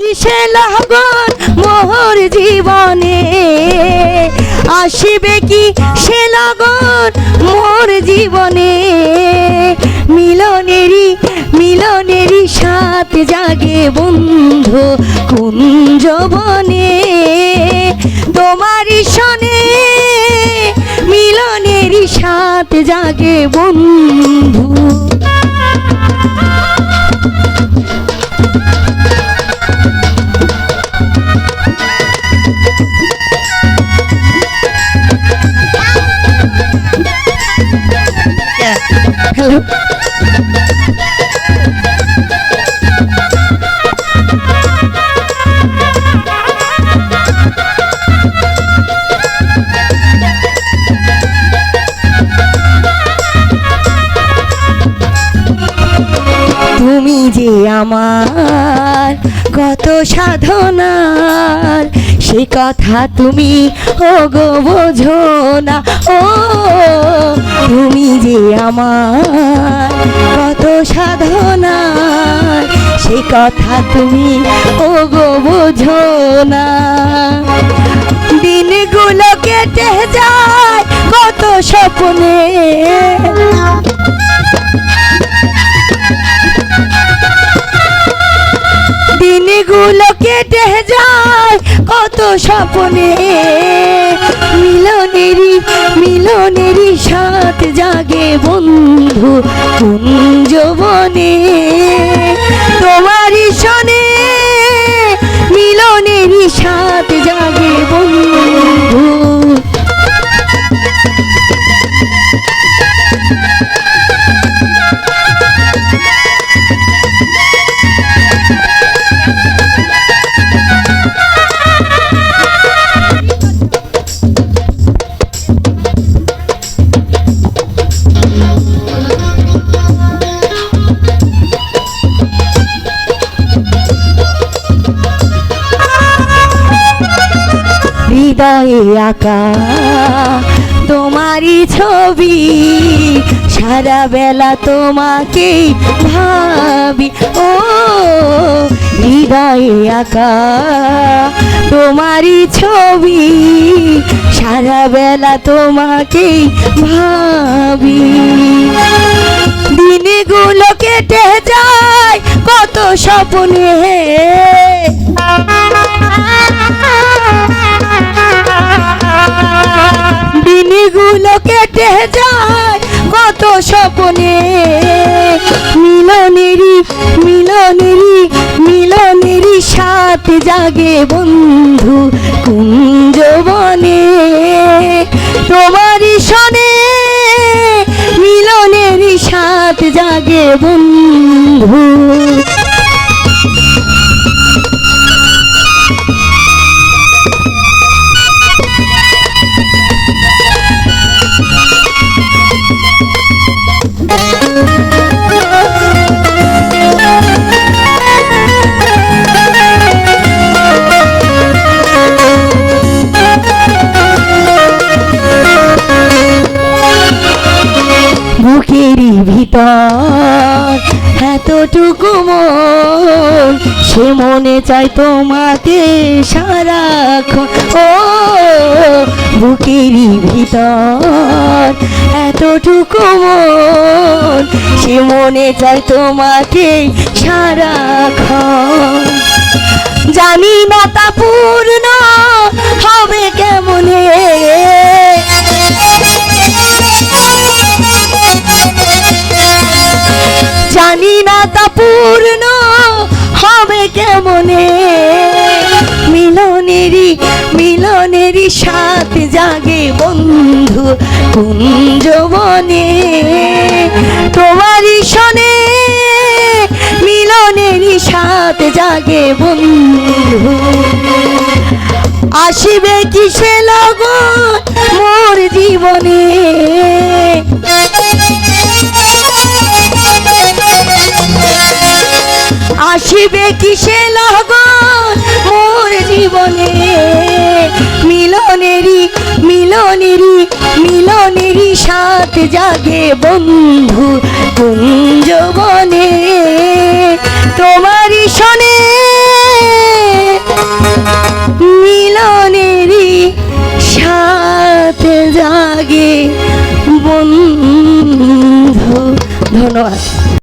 কিসে লগন মোর জীবনে, আসিবে কি সে লগন মোর জীবনে। মিলনেরই সাথ জাগে বন্ধু কুঞ্জবনে, তোমারই সনে মিলনেরই সাথ জাগে বন্ধু। হ্যালো, তুমি যে আমার কত সাধনার, সে কথা তুমি ওগো বোঝো না। ও তুমি যে আমার কত সাধনার, সে কথা তুমি ওগো বোঝো না। দিনগুলো কেটে যায় কত স্বপ্নে, দিনগুলো কেটে যায় কত স্বপ্নে। মিলনেরই সাথ জাগে বন্ধু কুঞ্জবনে, তোমারই সনে মিলনেরই সাথ জাগে বন্ধু। হৃদয়ে আঁকা তোমারই ছবি, সারা বেলা তোমাকে ভাবি। ও হৃদয়ে আঁকা তোমারই ছবি, সারা বেলা তোমাকে ভাবি। দিনগুলো কেটে যায় কত স্বপ্নে, দিনগুলো কেটে যায় কত স্বপ্নে। মিলনেরই সাথ জাগে বন্ধু কুঞ্জবনে, তোমারই সনে মিলনেরই সাথ জাগে বন্ধু। বুকেরই ভিতর এতটুকু মন, সে মনে চায় তোমাকে সারাক্ষণ। ও বুকেরই ভিতর এতটুকু মন, সে মনে চায় তোমাকে সারাক্ষণ। জানি না তা পূর্ণ হবে কেমনে, জানি না তা পূর্ণ হবে কেমনে। মিলনেরই সাথ জাগে বন্ধু কুঞ্জবনে, তোমারই সনে মিলনেরই সাথ জাগে বন্ধু। আসিবে কি সে লগন মোর জীবনে, আসিবে কি সে লগন মোর জীবনে। মিলনেরই সাথ জাগে বন্ধু কুঞ্জবনে, তোমারই সনে রাতে জাগে বন্ধু। ধন্যবাদ।